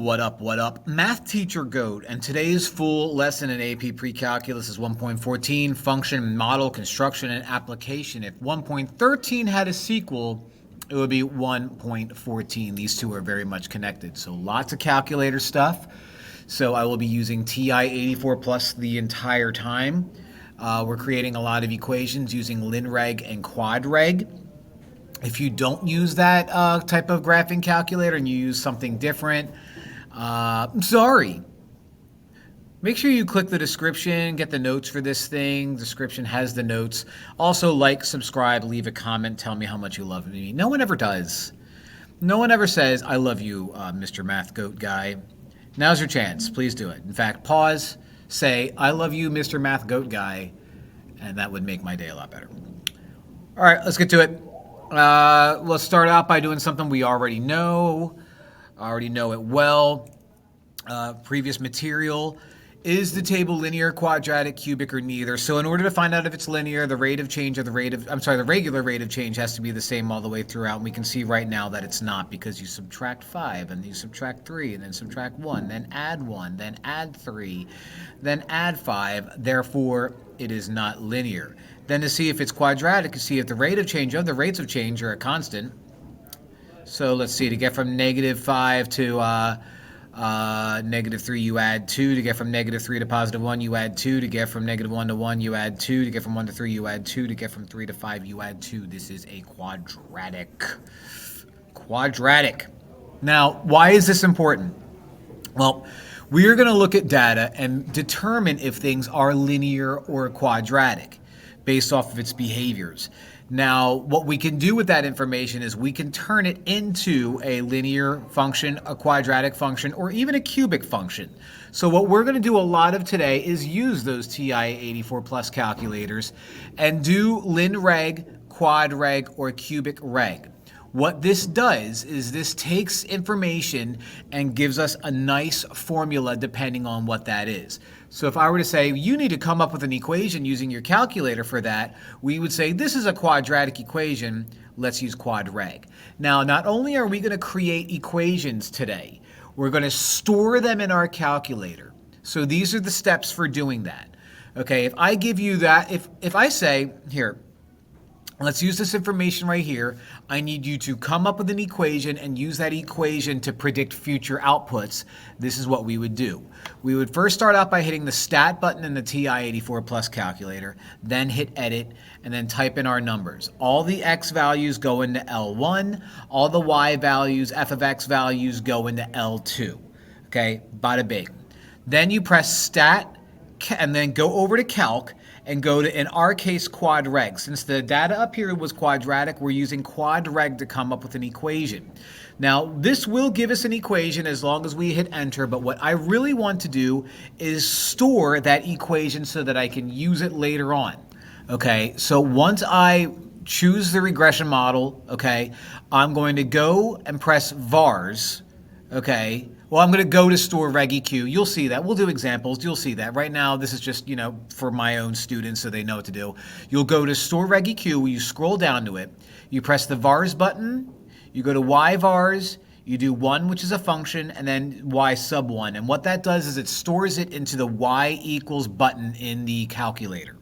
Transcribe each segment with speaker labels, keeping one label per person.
Speaker 1: What up, what up? Math teacher Goat, and today's full lesson in AP Precalculus is 1.14, function, model, construction, and application. If 1.13 had a sequel, it would be 1.14. These two are very much connected. So lots of calculator stuff. So I will be using TI-84 plus the entire time. We're creating a lot of equations using LinReg and QuadReg. If you don't use that type of graphing calculator and you use something different, I'm sorry. Make sure you click the description, get the notes for this thing. Description has the notes. Also, like, subscribe, leave a comment, tell me how much you love me. No one ever does. No one ever says, I love you, Mr. Math Goat guy. Now's your chance. Please do it. In fact, pause, say, I love you, Mr. Math Goat guy, and that would make my day a lot better. All right, let's get to it. Let's start out by doing something we already know. I already know it well. Previous material. Is the table linear, quadratic, cubic, or neither? So in order to find out if it's linear, the rate of change of the regular rate of change has to be the same all the way throughout. And we can see right now that it's not, because you subtract 5, and you subtract 3, and then subtract 1, then add 1, then add 3, then add 5. Therefore, it is not linear. Then to see if it's quadratic, to see if the rate of change of the rates of change are a constant. So let's see, to get from negative 5 to negative 3, you add 2. To get from negative 3 to positive 1, you add 2. To get from negative 1 to 1, you add 2. To get from 1 to 3, you add 2. To get from 3 to 5, you add 2. This is a quadratic. Quadratic. Now, why is this important? Well, we are going to look at data and determine if things are linear or quadratic based off of its behaviors. Now, what we can do with that information is we can turn it into a linear function, a quadratic function, or even a cubic function. So what we're going to do a lot of today is use those TI-84 plus calculators and do LinReg, QuadReg, or CubicReg. What this does is this takes information and gives us a nice formula depending on what that is. So if I were to say, you need to come up with an equation using your calculator for that, we would say, this is a quadratic equation, let's use QuadReg. Now, not only are we going to create equations today, we're going to store them in our calculator. So these are the steps for doing that. Okay, if I give you that, if I say, here, let's use this information right here. I need you to come up with an equation and use that equation to predict future outputs. This is what we would do. We would first start out by hitting the Stat button in the TI-84 plus calculator, then hit Edit, and then type in our numbers. All the X values go into L1. All the Y values, F of X values, go into L2. Okay, bada bing. Then you press Stat, and then go over to Calc, and go to, in our case, QuadReg. Since the data up here was quadratic, we're using QuadReg to come up with an equation. Now, this will give us an equation as long as we hit enter, but what I really want to do is store that equation so that I can use it later on. Okay, so once I choose the regression model, okay, I'm going to go and press vars, okay. Well, I'm going to go to store regeq. You'll see that. We'll do examples. You'll see that. Right now, this is just, for my own students so they know what to do. You'll go to store regeq. You scroll down to it. You press the vars button. You go to y vars. You do 1, which is a function, and then y sub 1. And what that does is it stores it into the y equals button in the calculator.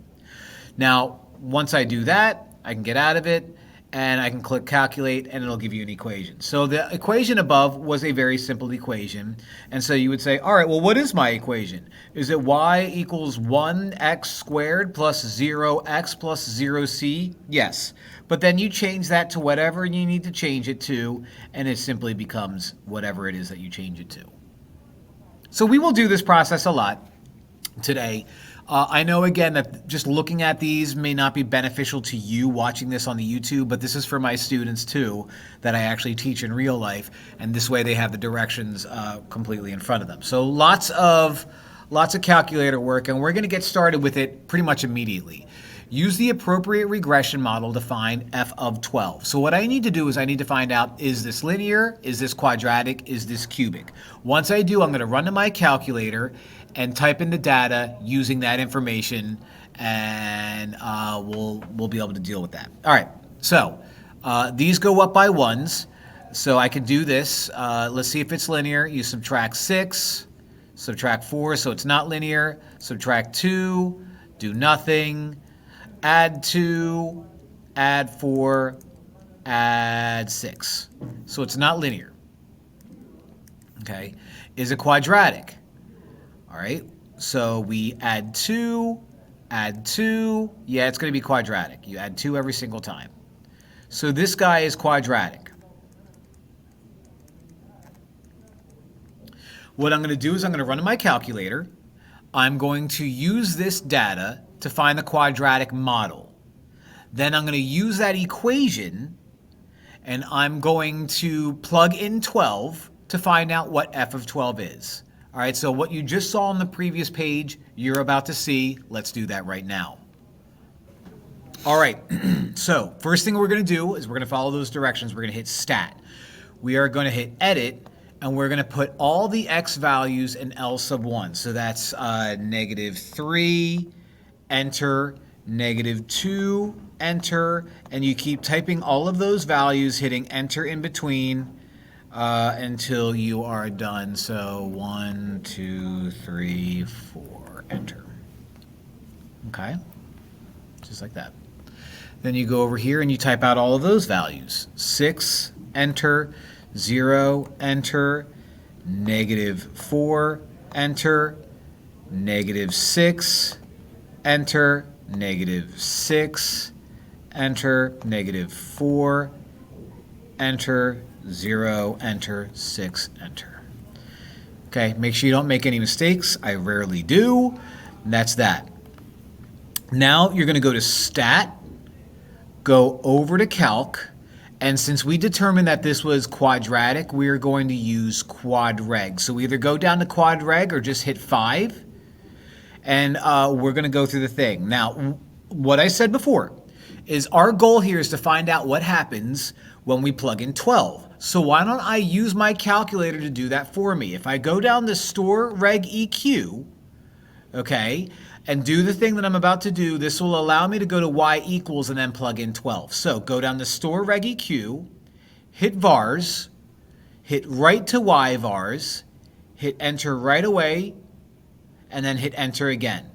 Speaker 1: Now, once I do that, I can get out of it. And I can click calculate and it'll give you an equation. So the equation above was a very simple equation. And so you would say, all right, well, what is my equation? Is it y equals 1x squared plus 0x plus 0c? Yes. But then you change that to whatever you need to change it to, and it simply becomes whatever it is that you change it to. So we will do this process a lot today. I know, again, that just looking at these may not be beneficial to you watching this on the YouTube, but this is for my students, too, that I actually teach in real life, and this way they have the directions completely in front of them. So lots of calculator work, and we're going to get started with it pretty much immediately. Use the appropriate regression model to find f of 12. So what I need to do is I need to find out, is this linear, is this quadratic, is this cubic? Once I do, I'm going to run to my calculator and type in the data using that information, and we'll be able to deal with that. All right, so these go up by ones. So I can do this. Let's see if it's linear. You subtract 6, subtract 4, so it's not linear. Subtract 2, do nothing. Add 2, add 4, add 6. So it's not linear. Okay. Is it quadratic? All right. So we add 2, add 2. Yeah, it's going to be quadratic. You add 2 every single time. So this guy is quadratic. What I'm going to do is I'm going to run in my calculator. I'm going to use this data to find the quadratic model. Then I'm going to use that equation and I'm going to plug in 12 to find out what f of 12 is. All right, so what you just saw on the previous page, you're about to see. Let's do that right now. All right, so first thing we're going to do is we're going to follow those directions. We're going to hit stat. We are going to hit edit, and we're going to put all the x values in L sub 1. So that's -3, enter, -2, enter, and you keep typing all of those values, hitting enter in between until you are done. So 1, 2, 3, 4, enter. Okay, just like that. Then you go over here and you type out all of those values. 6, enter, 0, enter, -4, enter, -6, enter, -6, enter, -4, enter, 0, enter, 6, enter. Okay, make sure you don't make any mistakes. I rarely do. And that's that. Now you're going to go to Stat, go over to Calc, and since we determined that this was quadratic, we are going to use QuadReg. So either go down to QuadReg or just hit 5, and we're going to go through the thing. Now, what I said before is our goal here is to find out what happens when we plug in 12. So why don't I use my calculator to do that for me? If I go down to Store Reg EQ, okay, and do the thing that I'm about to do, this will allow me to go to y equals and then plug in 12. So go down to Store Reg EQ, hit vars, hit right to y vars, hit enter right away, and then hit enter again.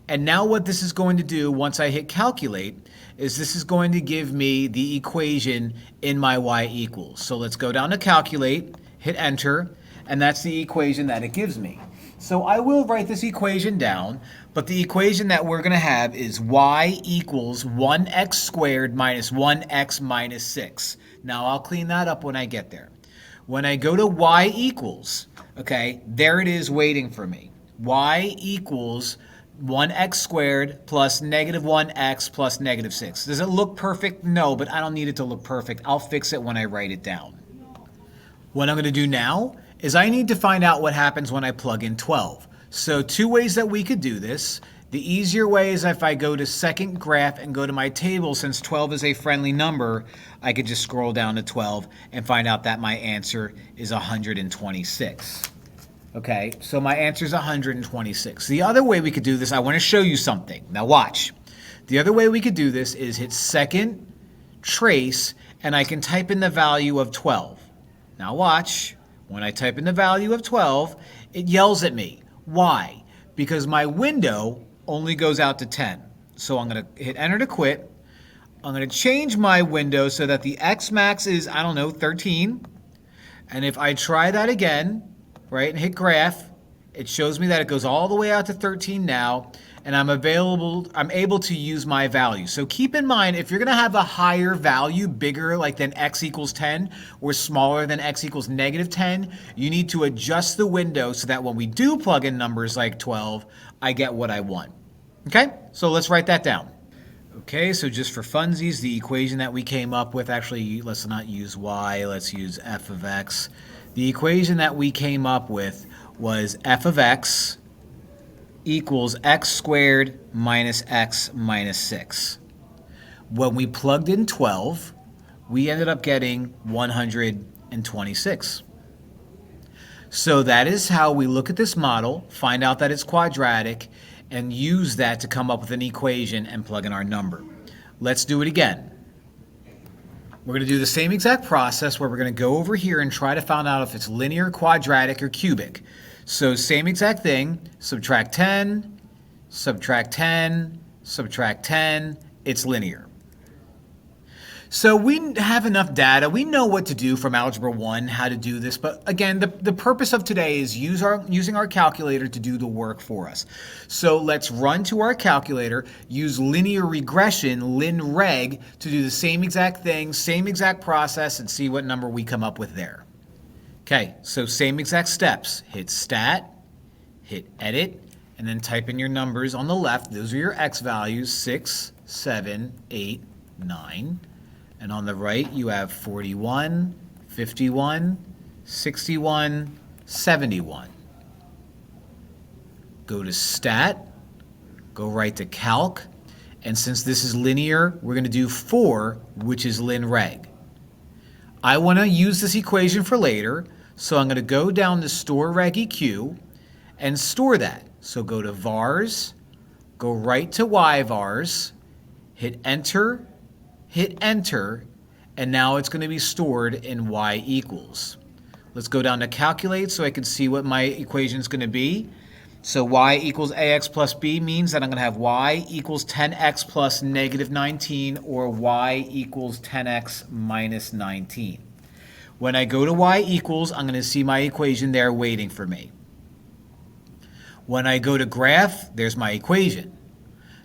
Speaker 1: And now what this is going to do once I hit calculate is this is going to give me the equation in my y equals. So let's go down to calculate, hit enter, and that's the equation that it gives me. So I will write this equation down, but the equation that we're going to have is y equals 1x squared minus 1x minus 6. Now I'll clean that up when I get there. When I go to y equals, okay, there it is waiting for me. Y equals 1x squared plus -1x plus -6. Does it look perfect? No, but I don't need it to look perfect. I'll fix it when I write it down. What I'm going to do now is I need to find out what happens when I plug in 12. So two ways that we could do this. The easier way is if I go to second graph and go to my table, since 12 is a friendly number, I could just scroll down to 12 and find out that my answer is 126. Okay, so my answer is 126. The other way we could do this, I want to show you something. Now watch. The other way we could do this is hit second, trace, and I can type in the value of 12. Now watch. When I type in the value of 12, it yells at me. Why? Because my window only goes out to 10. So I'm going to hit enter to quit. I'm going to change my window so that the X max is, I don't know, 13. And if I try that again, right, and hit graph, it shows me that it goes all the way out to 13 now, and I'm able to use my value. So keep in mind, if you're going to have a higher value, bigger like than x equals 10, or smaller than x equals -10, you need to adjust the window so that when we do plug in numbers like 12, I get what I want. Okay, so let's write that down. Okay, so just for funsies, the equation that we came up with, actually, let's not use y, let's use f of x. The equation that we came up with was f of x equals x squared minus x minus 6. When we plugged in 12, we ended up getting 126. So that is how we look at this model, find out that it's quadratic, and use that to come up with an equation and plug in our number. Let's do it again. We're going to do the same exact process where we're going to go over here and try to find out if it's linear, quadratic, or cubic. So same exact thing, subtract 10, subtract 10, subtract 10, it's linear. So we have enough data. We know what to do from Algebra 1, how to do this. But again, the purpose of today is using our calculator to do the work for us. So let's run to our calculator, use linear regression, LinReg, to do the same exact thing, same exact process, and see what number we come up with there. Okay, so same exact steps. Hit Stat, hit Edit, and then type in your numbers on the left. Those are your X values, 6, 7, 8, 9. And on the right, you have 41, 51, 61, 71. Go to Stat, go right to Calc, and since this is linear, we're going to do 4, which is LinReg. I want to use this equation for later, so I'm going to go down to Store Reg EQ and store that. So go to Vars, go right to YVars, hit Enter, and now it's going to be stored in y equals. Let's go down to calculate so I can see what my equation is going to be. So y equals ax plus b means that I'm going to have y equals 10x plus negative 19 or y equals 10x minus 19. When I go to y equals, I'm going to see my equation there waiting for me. When I go to graph, there's my equation.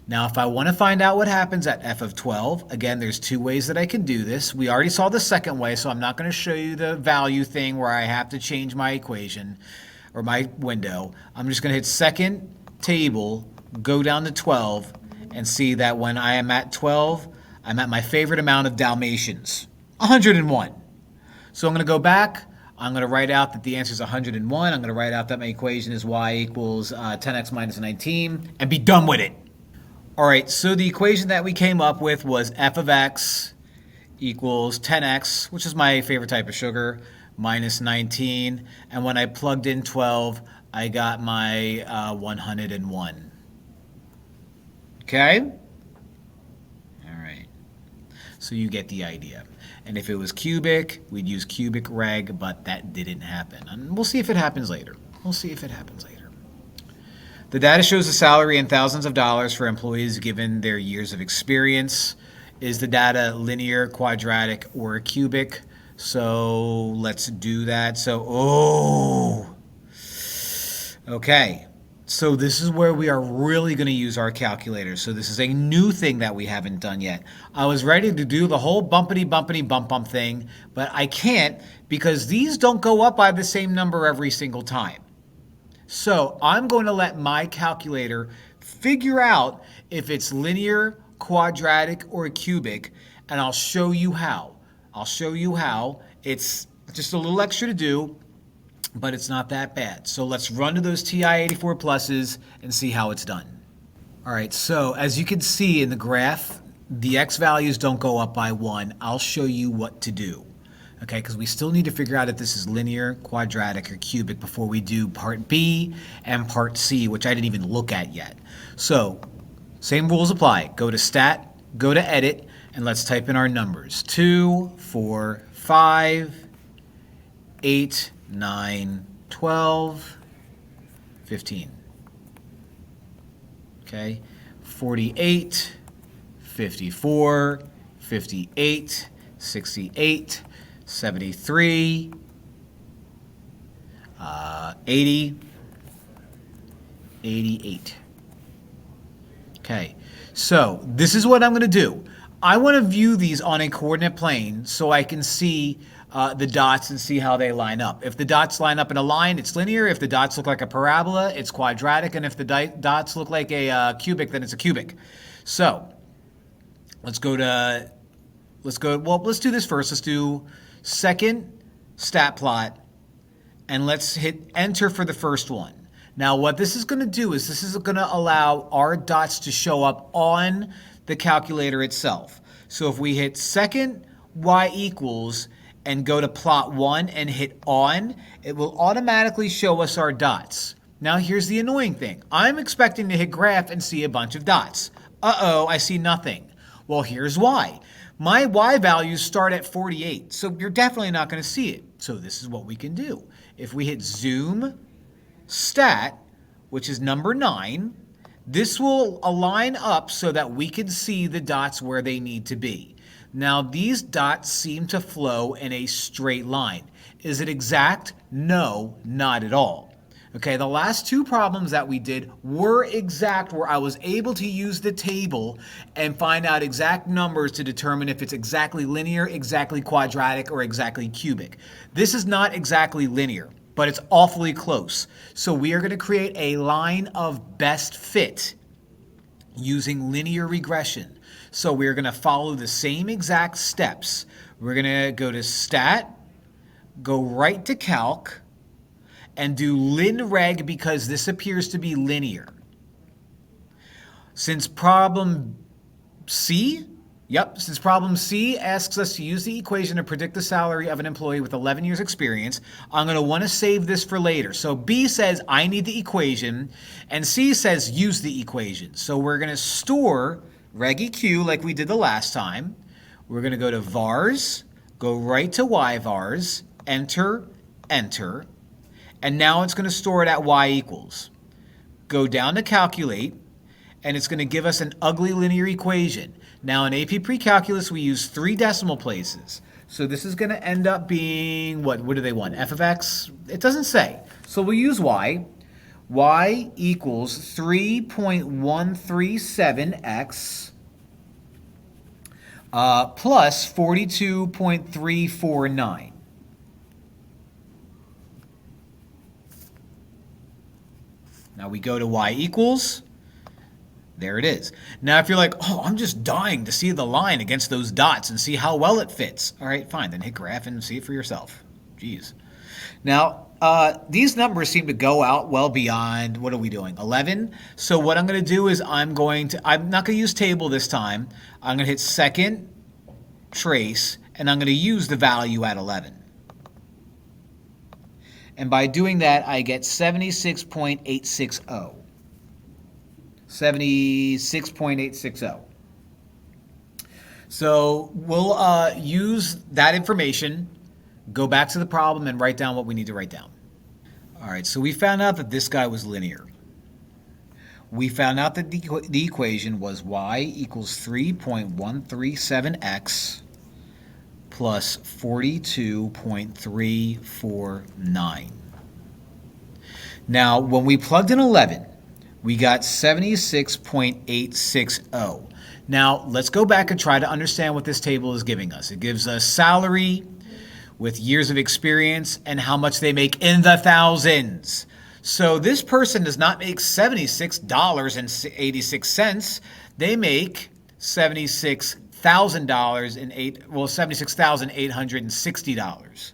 Speaker 1: Now, if I want to find out what happens at f of 12, again, there's two ways that I can do this. We already saw the second way, so I'm not going to show you the value thing where I have to change my equation or my window. I'm just going to hit second table, go down to 12, and see that when I am at 12, I'm at my favorite amount of Dalmatians, 101. So I'm going to go back. I'm going to write out that the answer is 101. I'm going to write out that my equation is y equals 10x minus 19 and be done with it. All right, so the equation that we came up with was f of x equals 10x, which is my favorite type of sugar, minus 19. And when I plugged in 12, I got my 101. Okay? All right. So you get the idea. And if it was cubic, we'd use CubicReg, but that didn't happen. And we'll see if it happens later. The data shows the salary in thousands of dollars for employees given their years of experience. Is the data linear, quadratic, or cubic? So let's do that. Okay. So this is where we are really going to use our calculator. So this is a new thing that we haven't done yet. I was ready to do the whole bumpity bump thing, but I can't because these don't go up by the same number every single time. So I'm going to let my calculator figure out if it's linear, quadratic, or cubic, and I'll show you how. It's just a little extra to do, but it's not that bad. So let's run to those TI-84 pluses and see how it's done. All right, so as you can see in the graph, the x values don't go up by 1. I'll show you what to do. Okay, because we still need to figure out if this is linear, quadratic, or cubic before we do part B and part C, which I didn't even look at yet. So, same rules apply. Go to Stat, go to Edit, and let's type in our numbers. 2, 4, 5, 8, 9, 12, 15. Okay, 48, 54, 58, 68, 73, 80, 88. Okay, so this is what I'm going to do. I want to view these on a coordinate plane so I can see the dots and see how they line up. If the dots line up in a line, it's linear. If the dots look like a parabola, it's quadratic. And if the dots look like a cubic, then it's a cubic. So let's do this first. Let's do second StatPlot, and let's hit enter for the first one. Now what this is going to do is this is going to allow our dots to show up on the calculator itself. So if we hit second y equals and go to plot 1 and hit on, it will automatically show us our dots. Now here's the annoying thing. I'm expecting to hit graph and see a bunch of dots. Uh-oh, I see nothing. Well, here's why. My y values start at 48, so you're definitely not going to see it. So this is what we can do. If we hit zoom stat, which is number 9, this will align up so that we can see the dots where they need to be. Now, these dots seem to flow in a straight line. Is it exact? No, not at all. Okay, the last 2 problems that we did were exact, where I was able to use the table and find out exact numbers to determine if it's exactly linear, exactly quadratic, or exactly cubic. This is not exactly linear, but it's awfully close. So we are going to create a line of best fit using linear regression. So we're going to follow the same exact steps. We're going to go to stat, go right to calc, and do LinReg because this appears to be linear. Since problem C asks us to use the equation to predict the salary of an employee with 11 years experience, I'm going to want to save this for later. So B says I need the equation, and C says use the equation. So we're going to store regEq like we did the last time. We're going to go to vars, go right to yvars, enter, enter. And now it's going to store it at y equals. Go down to calculate, and it's going to give us an ugly linear equation. Now in AP Precalculus, we use 3 decimal places. So this is going to end up being, what do they want? F of x? It doesn't say. So we'll use y. Y equals 3.137x plus 42.349. Now we go to y equals, there it is. Now if you're like, oh, I'm just dying to see the line against those dots and see how well it fits. All right, fine, then hit graph and see it for yourself. Jeez. Now, these numbers seem to go out well beyond, what are we doing, 11? So what I'm going to do is I'm not going to use table this time. I'm going to hit second, trace, and I'm going to use the value at 11. And by doing that, I get 76.860. 76.860. So we'll use that information, go back to the problem, and write down what we need to write down. All right, so we found out that this guy was linear. We found out that the equation was y equals 3.137x plus 42.349. Now, when we plugged in 11, we got 76.860. Now, let's go back and try to understand what this table is giving us. It gives us salary with years of experience and how much they make in the thousands. So this person does not make $76.86. They make $76,860.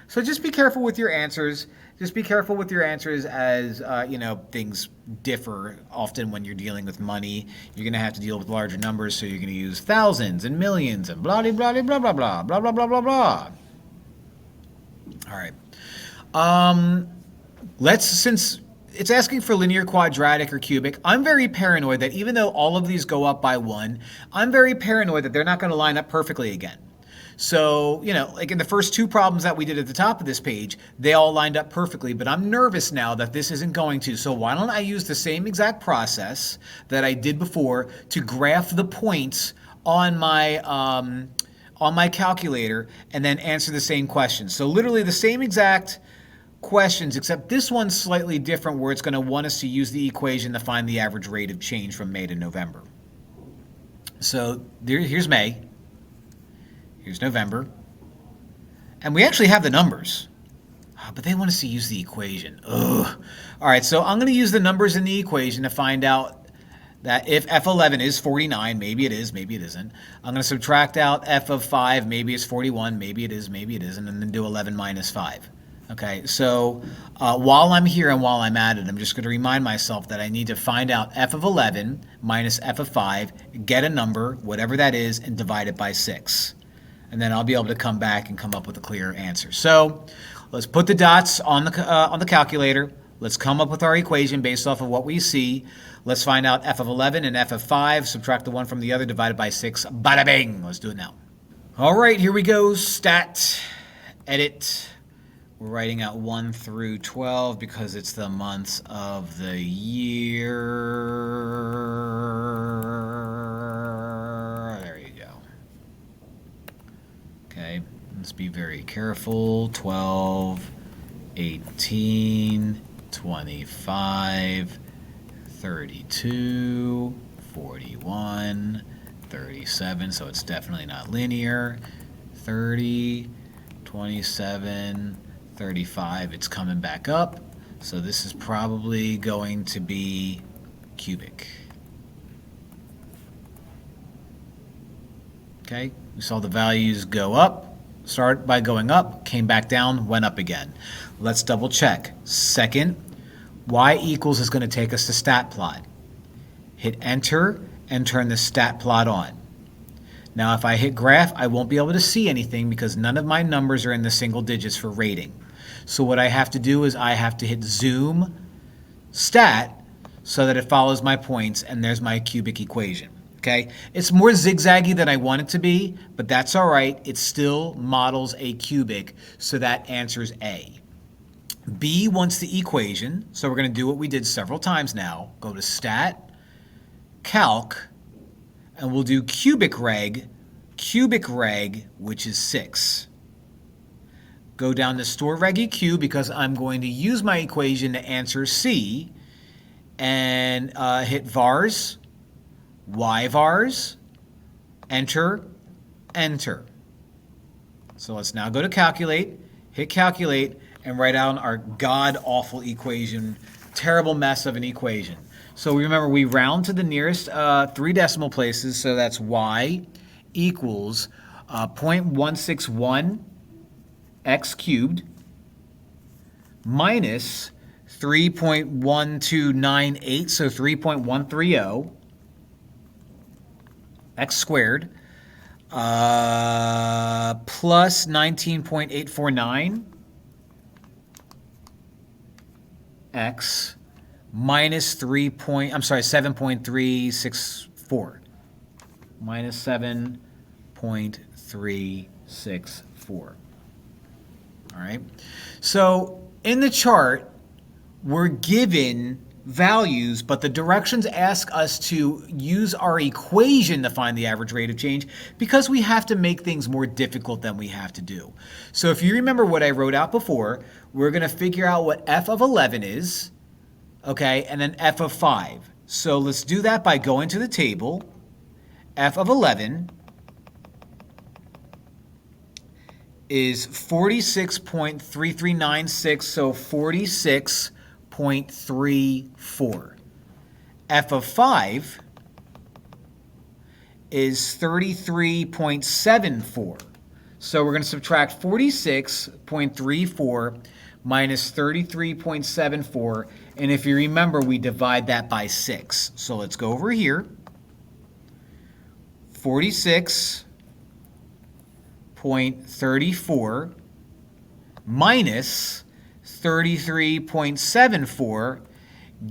Speaker 1: So just be careful with your answers. Just be careful with your answers as, things differ often when you're dealing with money. You're going to have to deal with larger numbers, so you're going to use thousands and millions and blah, blah, blah, blah, blah, blah, blah, blah, blah, blah, blah. All right. Since it's asking for linear, quadratic, or cubic, I'm very paranoid that even though all of these go up by 1, I'm very paranoid that they're not going to line up perfectly again. So, like in the first 2 problems that we did at the top of this page, they all lined up perfectly, but I'm nervous now that this isn't going to. So why don't I use the same exact process that I did before to graph the points on my calculator and then answer the same questions. So literally the same exact questions, except this one's slightly different, where it's going to want us to use the equation to find the average rate of change from May to November. So here's May. Here's November. And we actually have the numbers. But they want us to use the equation. Ugh. All right, so I'm going to use the numbers in the equation to find out that if F11 is 49, maybe it is, maybe it isn't. I'm going to subtract out F of 5, maybe it's 41, maybe it is, maybe it isn't, and then do 11 minus 5. Okay, so while I'm here and while I'm at it, I'm just going to remind myself that I need to find out F of 11 minus F of 5, get a number, whatever that is, and divide it by 6. And then I'll be able to come back and come up with a clear answer. So let's put the dots on the calculator. Let's come up with our equation based off of what we see. Let's find out f of 11 and f of 5. Subtract the one from the other, divided by 6. Bada bing. Let's do it now. All right, here we go. Stat, edit. We're writing out 1 through 12 because it's the months of the year. There you go. Okay, let's be very careful. 12, 18, 25, 32, 41, 37, so it's definitely not linear. 30, 27, 35, it's coming back up. So this is probably going to be cubic. Okay, we saw the values go up, start by going up, came back down, went up again. Let's double check. Second, y equals is going to take us to StatPlot. Hit enter and turn the StatPlot on. Now if I hit graph, I won't be able to see anything because none of my numbers are in the single digits for rating. So what I have to do is I have to hit zoom stat so that it follows my points, and there's my cubic equation. Okay, it's more zigzaggy than I want it to be, but that's all right. It still models a cubic, so that answers A. B wants the equation, so we're going to do what we did several times now. Go to stat, calc, and we'll do QuadReg, which is 6. Go down to store reg EQ because I'm going to use my equation to answer C, and hit vars, yvars, enter, enter. So let's now go to calculate, hit calculate, and write down our god-awful equation, terrible mess of an equation. So remember, we round to the nearest 3 decimal places, so that's y equals 0.161 x cubed minus 3.1298, so 3.130 x squared plus 19.849 x minus 7.364 minus 7.364. All right. So in the chart, we're given values, but the directions ask us to use our equation to find the average rate of change because we have to make things more difficult than we have to do. So if you remember what I wrote out before, we're going to figure out what f of 11 is, okay, and then f of 5. So let's do that by going to the table. F of 11 is 46.3396, so 46.34. F of 5 is 33.74. So we're going to subtract 46.34 minus 33.74, and if you remember, we divide that by 6. So let's go over here. 46.34 minus 33.74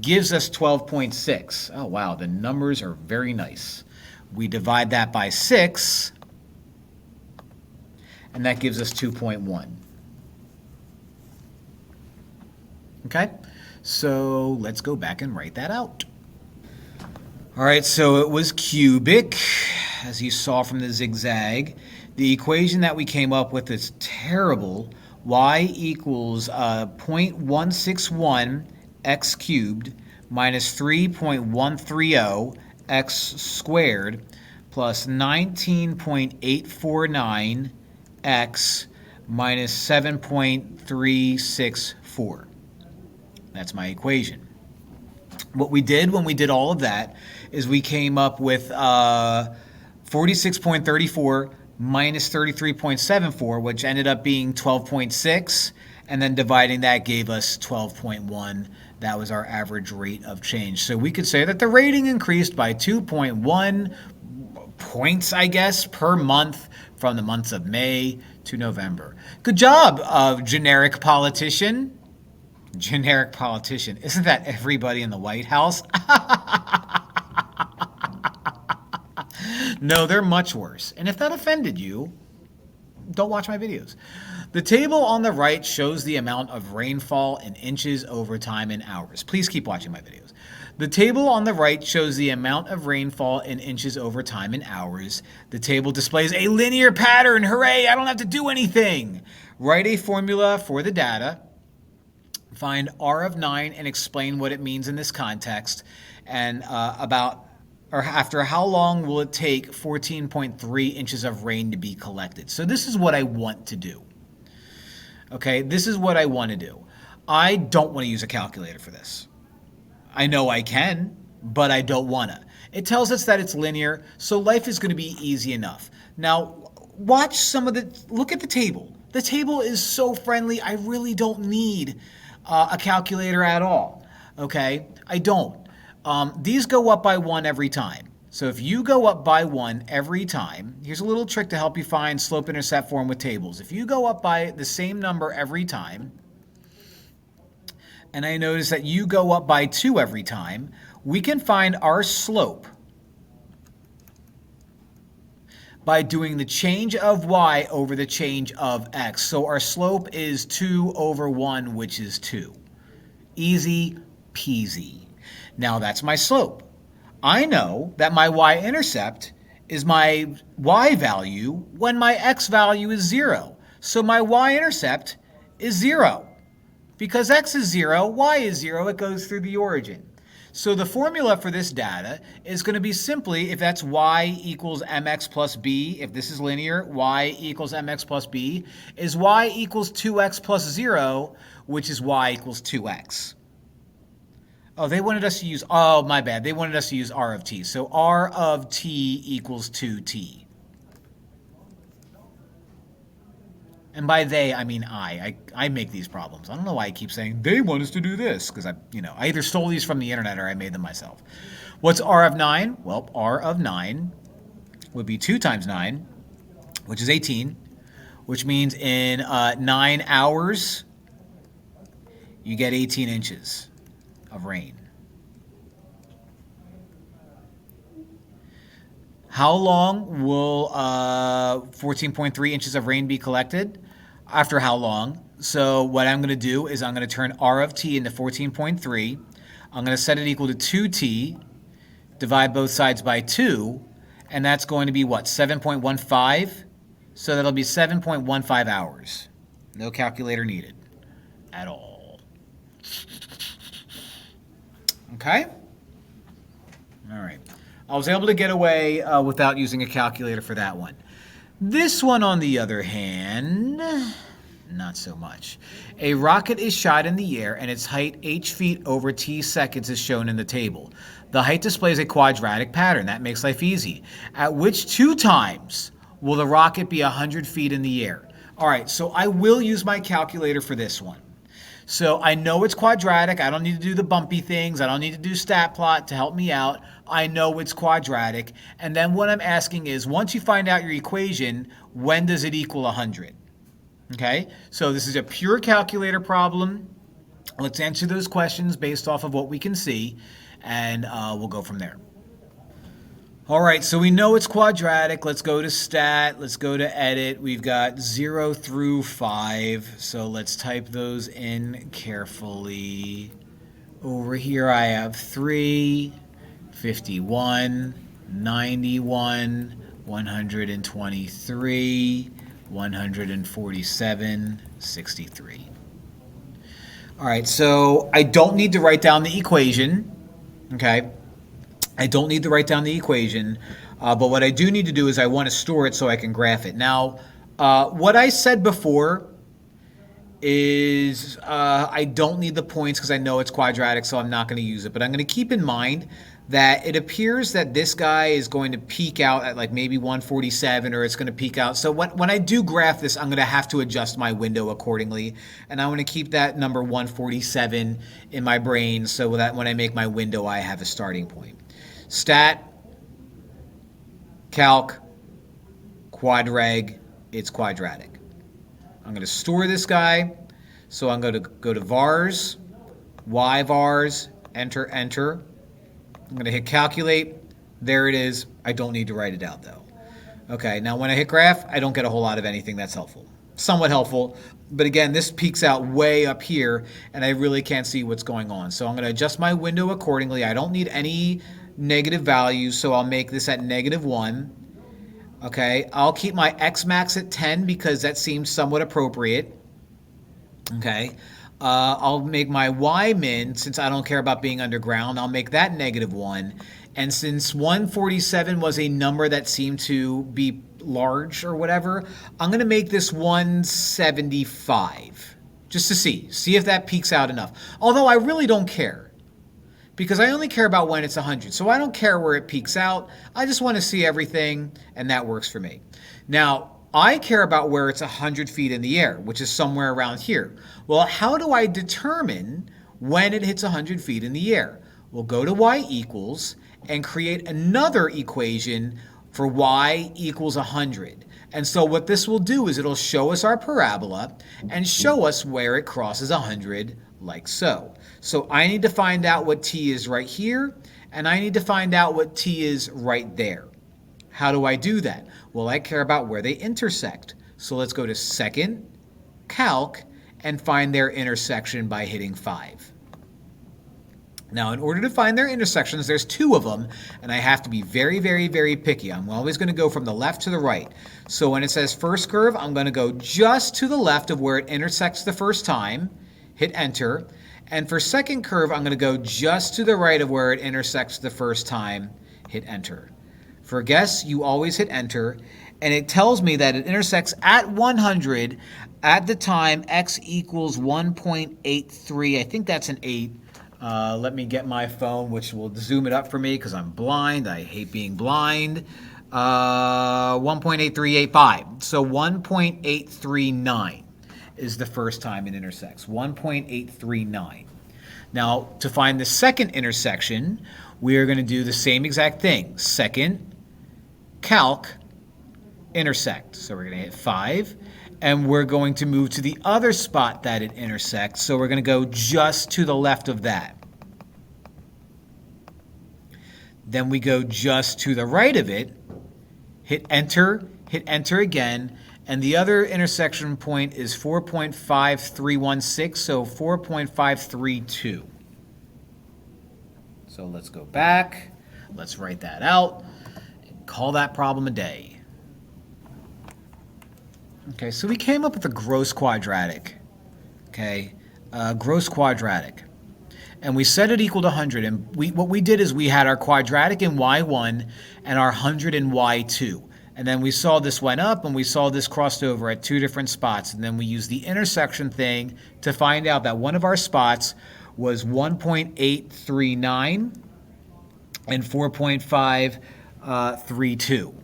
Speaker 1: gives us 12.6. Oh, wow, the numbers are very nice. We divide that by 6, and that gives us 2.1. Okay, so let's go back and write that out. All right, so it was cubic, as you saw from the zigzag. The equation that we came up with is terrible. Y equals 0.161 x cubed minus 3.130 x squared plus 19.849 x minus 7.364. That's my equation. What we did when we did all of that is we came up with 46.34 minus 33.74, which ended up being 12.6, and then dividing that gave us 12.1. That was our average rate of change. So we could say that the rating increased by 2.1 points, I guess, per month from the months of May to November. Good job, generic politician. Generic politician. Isn't that everybody in the White House? No, they're much worse. And if that offended you, don't watch my videos. The table on the right shows the amount of rainfall in inches over time in hours. Please keep watching my videos. The table on the right shows the amount of rainfall in inches over time in hours. The table displays a linear pattern. Hooray, I don't have to do anything. Write a formula for the data. Find R of 9 and explain what it means in this context, and after how long will it take 14.3 inches of rain to be collected. So this is what I want to do. Okay, this is what I want to do. I don't want to use a calculator for this. I know I can, but I don't want to. It tells us that it's linear, so life is going to be easy enough. Now, look at the table. The table is so friendly, I really don't need a calculator at all. Okay, I don't. These go up by 1 every time. So if you go up by 1 every time, here's a little trick to help you find slope-intercept form with tables. If you go up by the same number every time, and I notice that you go up by 2 every time, we can find our slope by doing the change of y over the change of x. So our slope is 2 over 1, which is 2. Easy peasy. Now that's my slope. I know that my y-intercept is my y value when my x value is 0. So my y-intercept is 0. Because x is 0, y is 0, it goes through the origin. So the formula for this data is going to be simply, if that's y equals mx plus b, if this is linear, y equals mx plus b, is y equals 2x plus 0, which is y equals 2x. Oh, they wanted us to use, oh, my bad. They wanted us to use r of t. So r of t equals 2t. And by they, I mean I make these problems. I don't know why I keep saying they want us to do this, because I either stole these from the internet or I made them myself. What's r of 9? Well, r of 9 would be 2 times 9, which is 18, which means in 9 hours, you get 18 inches of rain. How long will 14.3 inches of rain be collected? After how long? So what I'm going to do is I'm going to turn r of t into 14.3. I'm going to set it equal to 2t, divide both sides by 2, and that's going to be what, 7.15? So that'll be 7.15 hours. No calculator needed at all. Okay? All right. I was able to get away without using a calculator for that one. This one, on the other hand, not so much. A rocket is shot in the air and its height h feet over t seconds is shown in the table. The height displays a quadratic pattern. That makes life easy. At which 2 times will the rocket be 100 feet in the air? All right, so I will use my calculator for this one. So I know it's quadratic. I don't need to do the bumpy things. I don't need to do StatPlot to help me out. I know it's quadratic. And then what I'm asking is, once you find out your equation, when does it equal 100? Okay, so this is a pure calculator problem. Let's answer those questions based off of what we can see, and we'll go from there. All right, so we know it's quadratic. Let's go to stat. Let's go to edit. We've got 0 through 5. So let's type those in carefully. Over here I have 3, 51, 91, 123, 147, 63. All right, so I don't need to write down the equation, okay? I don't need to write down the equation, but what I do need to do is I want to store it so I can graph it. Now, what I said before is I don't need the points because I know it's quadratic, so I'm not going to use it. But I'm going to keep in mind that it appears that this guy is going to peak out at like maybe 147, or it's going to peak out. So when I do graph this, I'm going to have to adjust my window accordingly. And I want to keep that number 147 in my brain so that when I make my window, I have a starting point. Stat, calc, QuadReg, it's quadratic. I'm going to store this guy. So I'm going to go to vars. Y vars, enter, enter. I'm going to hit calculate. There it is. I don't need to write it out though. Okay, now when I hit graph, I don't get a whole lot of anything that's helpful. Somewhat helpful, but again, this peaks out way up here, and I really can't see what's going on. So I'm going to adjust my window accordingly. I don't need any negative values, so I'll make this at -1. Okay, I'll keep my X max at 10 because that seems somewhat appropriate. Okay, I'll make my Y min, since I don't care about being underground, I'll make that -1. And since 147 was a number that seemed to be large or whatever, I'm going to make this 175 just to see if that peaks out enough. Although I really don't care because I only care about when it's 100. So I don't care where it peaks out. I just want to see everything, and that works for me. Now, I care about where it's 100 feet in the air, which is somewhere around here. Well, how do I determine when it hits 100 feet in the air? We'll go to y equals and create another equation for y equals 100. And so what this will do is it'll show us our parabola and show us where it crosses 100 like so. So I need to find out what t is right here, and I need to find out what t is right there. How do I do that? Well, I care about where they intersect. So let's go to second, calc, and find their intersection by hitting 5. Now, in order to find their intersections, there's 2 of them, and I have to be very, very, very picky. I'm always going to go from the left to the right. So when it says first curve, I'm going to go just to the left of where it intersects the first time, hit enter. And for second curve, I'm going to go just to the right of where it intersects the first time, hit enter. For guess, you always hit enter, and it tells me that it intersects at 100 at the time x equals 1.83. I think that's an 8. Let me get my phone, which will zoom it up for me because I'm blind. I hate being blind. 1.8385. So 1.839 is the first time it intersects. 1.839. Now, to find the second intersection, we are going to do the same exact thing. Second, calc, intersect. So we're going to hit 5. And we're going to move to the other spot that it intersects. So we're going to go just to the left of that. Then we go just to the right of it, hit enter again, and the other intersection point is 4.5316, so 4.532. So let's go back, let's write that out, and call that problem a day. Okay, so we came up with a gross quadratic, okay, gross quadratic. And we set it equal to 100, and what we did is we had our quadratic in y1 and our 100 in y2. And then we saw this went up, and we saw this crossed over at 2 different spots. And then we used the intersection thing to find out that one of our spots was 1.839 and 4.532.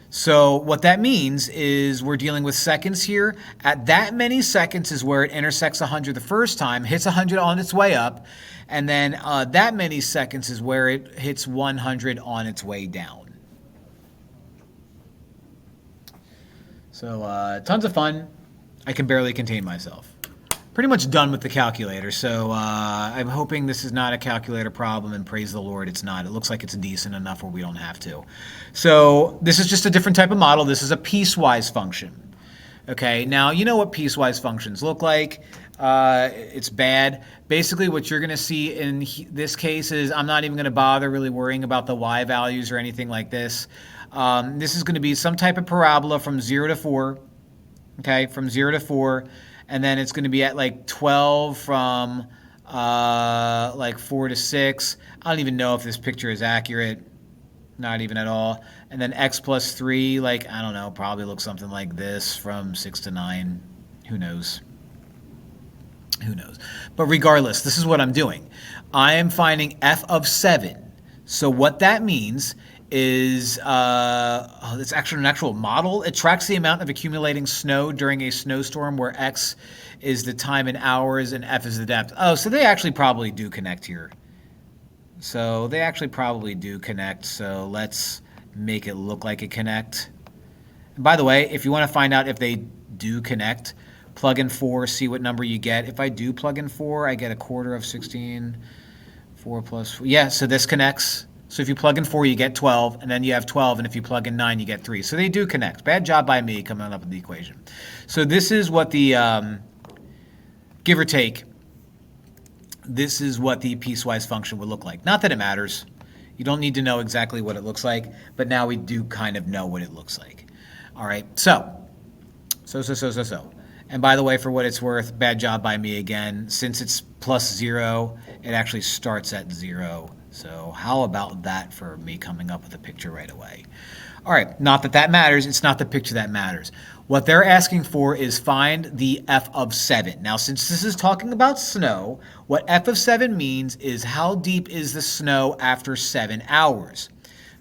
Speaker 1: So what that means is we're dealing with seconds here. At that many seconds is where it intersects 100 the first time, hits 100 on its way up, and then that many seconds is where it hits 100 on its way down. So tons of fun. I can barely contain myself. Pretty much done with the calculator, so I'm hoping this is not a calculator problem, and praise the Lord it's not. It looks like it's decent enough where we don't have to. So this is just a different type of model. This is a piecewise function. Okay, now you know what piecewise functions look like. It's bad. Basically what you're going to see in this case is I'm not even going to bother really worrying about the y values or anything like this. This is going to be some type of parabola from 0 to 4. Okay, from 0 to 4. And then it's going to be at like 12 from like 4 to 6. I don't even know if this picture is accurate. Not even at all. And then x plus 3, like, I don't know, probably looks something like this from 6 to 9. Who knows? Who knows? But regardless, this is what I'm doing. I am finding f of 7. So what that means is it's actually an actual model. It tracks the amount of accumulating snow during a snowstorm where x is the time in hours and f is the depth. Oh, so they actually probably do connect here. So they actually probably do connect. So let's make it look like it connect. And by the way, if you want to find out if they do connect, Plug in 4, see what number you get. If I do plug in 4, I get a quarter of 16. 4 plus 4. Yeah, so this connects. So if you plug in 4, you get 12, and then you have 12, and if you plug in 9, you get 3. So they do connect. Bad job by me coming up with the equation. So this is what the, give or take, this is what the piecewise function would look like. Not that it matters. You don't need to know exactly what it looks like, but now we do kind of know what it looks like. All right, so. And by the way, for what it's worth, bad job by me again. Since it's plus 0, it actually starts at 0. So how about that for me coming up with a picture right away? All right, not that that matters. It's not the picture that matters. What they're asking for is find the f of 7. Now, since this is talking about snow, what f of 7 means is how deep is the snow after 7 hours.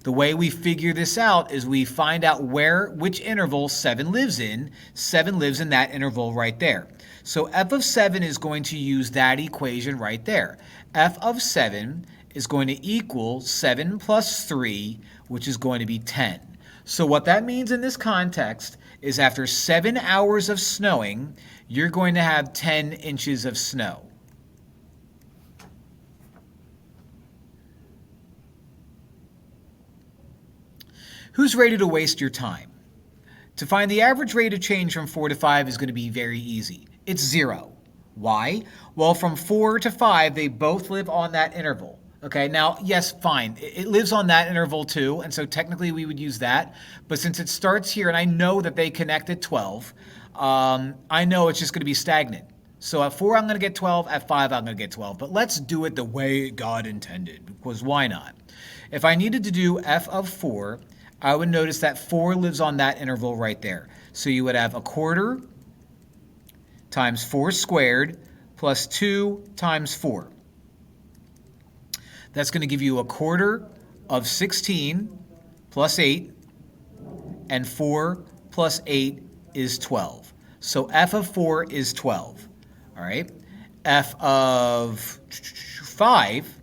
Speaker 1: The way we figure this out is we find out which interval 7 lives in. 7 lives in that interval right there. So f of 7 is going to use that equation right there. F of 7 is going to equal 7 plus 3, which is going to be 10. So what that means in this context is after 7 hours of snowing, you're going to have 10 inches of snow. Who's ready to waste your time? To find the average rate of change from 4 to 5 is going to be very easy. It's 0. Why? Well, from 4 to 5, they both live on that interval. Okay, now, yes, fine. It lives on that interval too, and so technically we would use that. But since it starts here, and I know that they connect at 12, I know it's just going to be stagnant. So at 4, I'm going to get 12. At 5, I'm going to get 12. But let's do it the way God intended, because why not? If I needed to do f of 4, I would notice that 4 lives on that interval right there. So you would have a quarter times 4 squared plus 2 times 4. That's going to give you a quarter of 16 plus 8, and 4 plus 8 is 12. So f of 4 is 12. All right. F of 5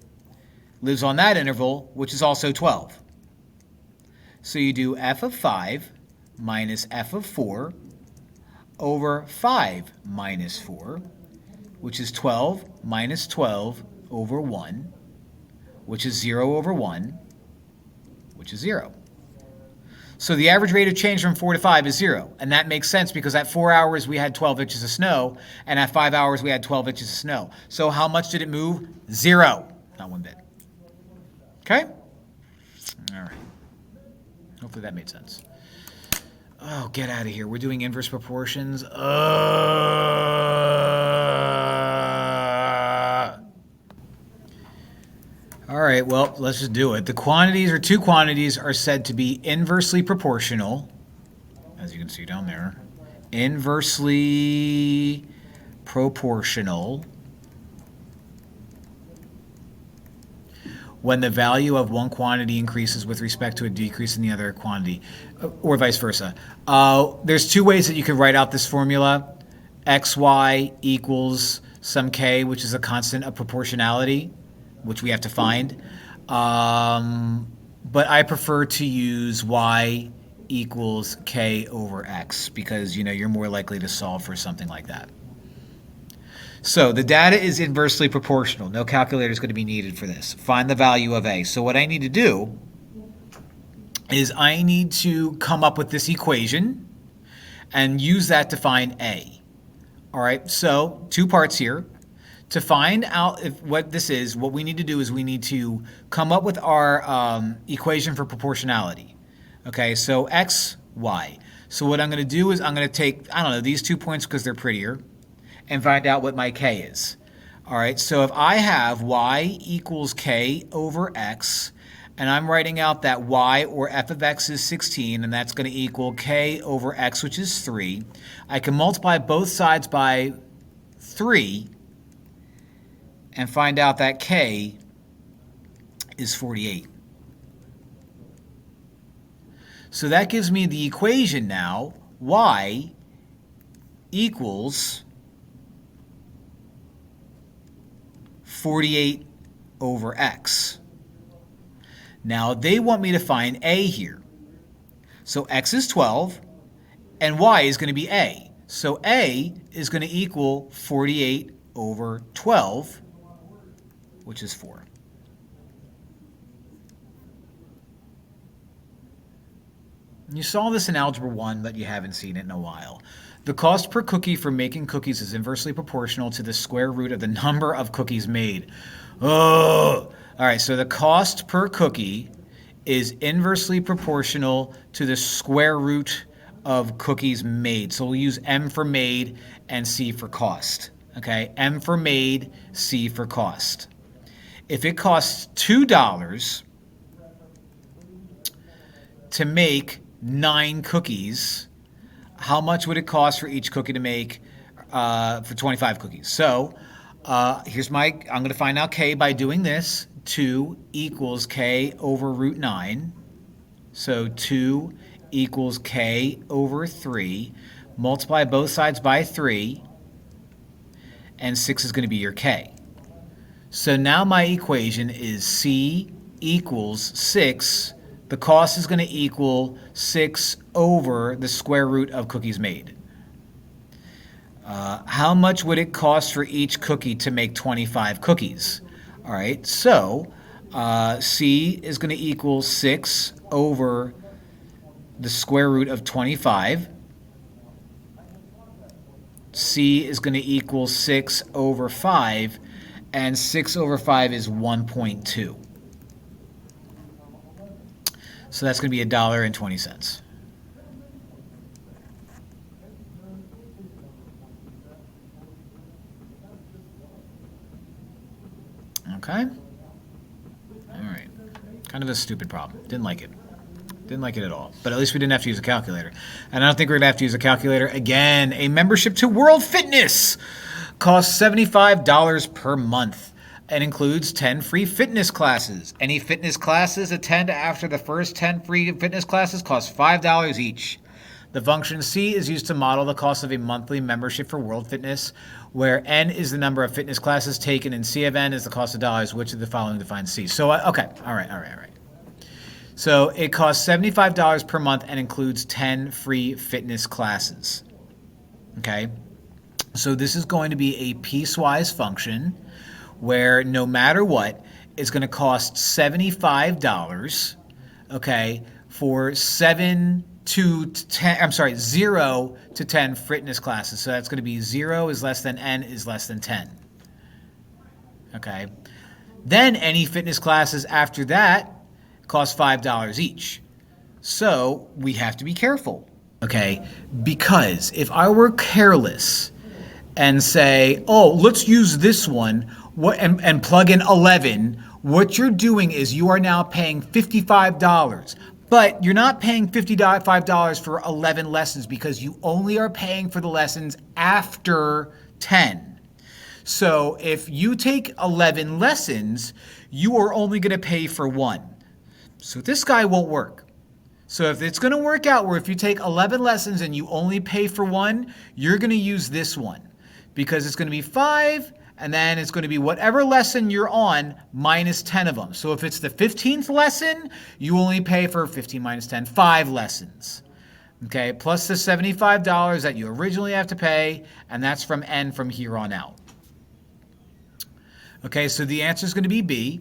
Speaker 1: lives on that interval, which is also 12. So you do f of 5 minus f of 4 over 5 minus 4, which is 12 minus 12 over 1, which is 0 over 1, which is 0. So the average rate of change from 4 to 5 is 0. And that makes sense because at 4 hours we had 12 inches of snow, and at 5 hours we had 12 inches of snow. So how much did it move? 0. Not one bit. Okay? All right. Hopefully that made sense. Oh, get out of here. We're doing inverse proportions. All right, well, let's just do it. The quantities, or two quantities, are said to be inversely proportional, as you can see down there. Inversely proportional when the value of one quantity increases with respect to a decrease in the other quantity, or vice versa. There's two ways that you can write out this formula. xy equals some k, which is a constant of proportionality, which we have to find. But I prefer to use y equals k over x because, you know, you're more likely to solve for something like that. So the data is inversely proportional. No calculator is going to be needed for this. Find the value of a. So what I need to do is I need to come up with this equation and use that to find a. All right, so two parts here. To find out what this is, what we need to do is we need to come up with our equation for proportionality. Okay, so x, y. So what I'm going to do is I'm going to take, I don't know, these 2 points because they're prettier, and find out what my k is. All right, so if I have y equals k over x, and I'm writing out that y, or f of x, is 16, and that's going to equal k over x, which is 3, I can multiply both sides by 3 and find out that k is 48. So that gives me the equation now, y equals 48 over x. Now they want me to find a here. So x is 12 and y is going to be a. So A is going to equal 48 over 12, which is 4. You saw this in Algebra 1, but you haven't seen it in a while. The cost per cookie for making cookies is inversely proportional to the square root of the number of cookies made. Oh! All right, so the cost per cookie is inversely proportional to the square root of cookies made. So we'll use M for made and C for cost. Okay, M for made, C for cost. If it costs $2 to make 9 cookies, how much would it cost for each cookie to make for 25 cookies? So here's I'm going to find out K by doing this. 2 equals K over root 9. So 2 equals K over 3. Multiply both sides by 3. And 6 is going to be your K. So now my equation is C equals 6. The cost is going to equal 6 over the square root of cookies made. How much would it cost for each cookie to make 25 cookies? All right, so C is going to equal 6 over the square root of 25. C is going to equal 6 over 5, and 6 over 5 is 1.2. So that's going to be $1.20. Okay. All right. Kind of a stupid problem. Didn't like it. Didn't like it at all. But at least we didn't have to use a calculator. And I don't think we're going to have to use a calculator again. A membership to World Fitness costs $75 per month and includes 10 free fitness classes. Any fitness classes attend after the first 10 free fitness classes cost $5 each. The function C is used to model the cost of a monthly membership for World Fitness, where N is the number of fitness classes taken and C of N is the cost of dollars. Which of the following defines C? So, okay. All right. So it costs $75 per month and includes 10 free fitness classes. Okay. So this is going to be a piecewise function where no matter what, it's going to cost $75, okay, for 0 to 10 fitness classes. So that's going to be 0 is less than N is less than 10. Okay. Then any fitness classes after that cost $5 each. So we have to be careful. Okay. Because if I were careless and say, oh, let's use this one and plug in 11, what you're doing is you are now paying $55. But you're not paying $55 for 11 lessons because you only are paying for the lessons after 10. So if you take 11 lessons, you are only going to pay for 1. So this guy won't work. So if it's going to work out where if you take 11 lessons and you only pay for 1, you're going to use this one because it's going to be 5. And then it's going to be whatever lesson you're on minus 10 of them. So if it's the 15th lesson, you only pay for 15 minus 10, 5 lessons. Okay, plus the $75 that you originally have to pay, and that's from N from here on out. Okay, so the answer is going to be B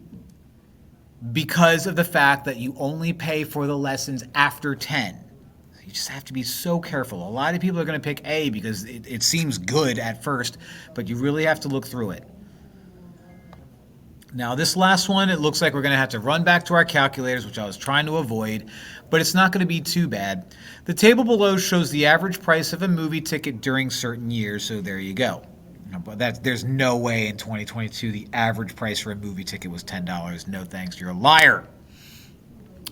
Speaker 1: because of the fact that you only pay for the lessons after 10. You just have to be so careful. A lot of people are going to pick A because it seems good at first, but you really have to look through it. Now, this last one, it looks like we're going to have to run back to our calculators, which I was trying to avoid, but it's not going to be too bad. The table below shows the average price of a movie ticket during certain years, so there you go. But there's no way in 2022 the average price for a movie ticket was $10. No thanks, you're a liar.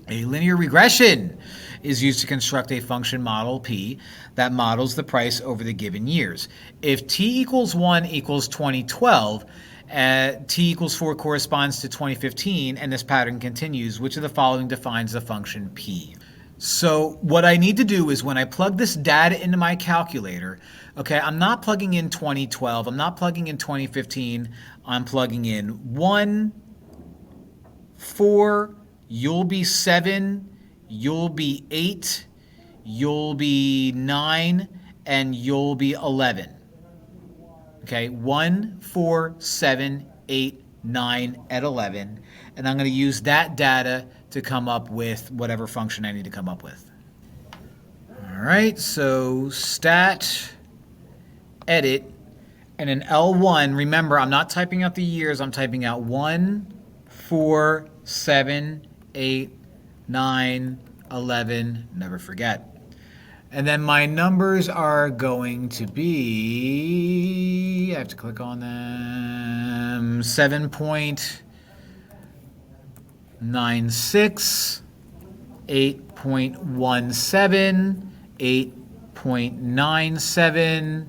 Speaker 1: A linear regression is used to construct a function model P that models the price over the given years. If T equals 1 equals 2012, T equals 4 corresponds to 2015, and this pattern continues, which of the following defines the function P? So what I need to do is when I plug this data into my calculator, okay, I'm not plugging in 2012, I'm not plugging in 2015, I'm plugging in 1, 4, you'll be 7, you'll be 8, you'll be 9, and you'll be 11. Okay, 1, 4, 7, 8, 9 at 11. And I'm going to use that data to come up with whatever function I need to come up with. All right, so stat, edit, and in L1, remember, I'm not typing out the years. I'm typing out 1, 4, 7, 8, 9, 11. Never forget. And then my numbers are going to be, I have to click on them, 7.96, 8.17, 8.97,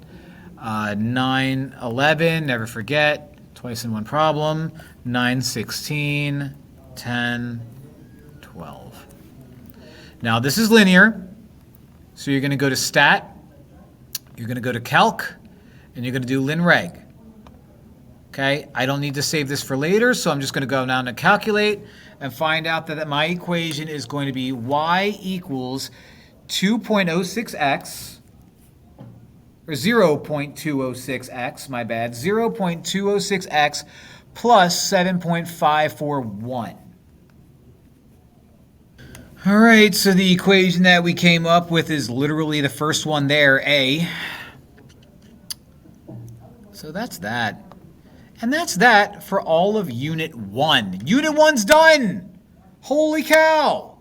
Speaker 1: 911, never forget, twice in one problem, 916, 10, 12. Now this is linear, so you're going to go to Stat, you're going to go to Calc, and you're going to do LinReg. Okay, I don't need to save this for later, so I'm just going to go down to Calculate and find out that my equation is going to be y equals 2.06x, or 0.206x, my bad, 0.206x plus 7.541. All right, so the equation that we came up with is literally the first one there, A. So that's that. And that's that for all of Unit 1. Unit 1's done! Holy cow!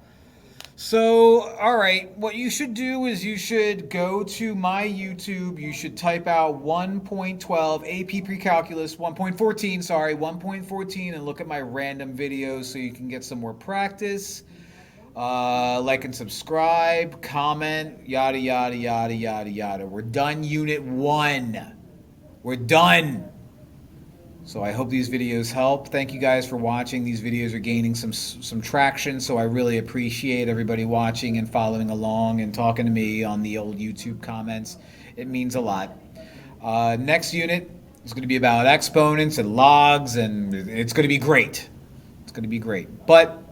Speaker 1: So, all right, what you should do is you should go to my YouTube. You should type out 1.12 AP Precalculus 1.14, sorry, 1.14, and look at my random videos so you can get some more practice. Like and subscribe, comment, yada, yada, yada, yada, yada. We're done Unit 1. We're done. So I hope these videos help. Thank you guys for watching. These videos are gaining some traction, so I really appreciate everybody watching and following along and talking to me on the old YouTube comments. It means a lot. Next unit is going to be about exponents and logs, and it's going to be great. It's going to be great. But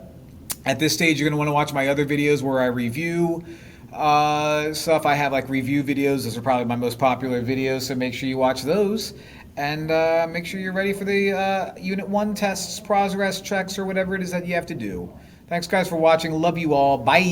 Speaker 1: at this stage, you're going to want to watch my other videos where I review stuff. I have like review videos. Those are probably my most popular videos, so make sure you watch those. And make sure you're ready for the Unit 1 tests, progress checks, or whatever it is that you have to do. Thanks, guys, for watching. Love you all. Bye.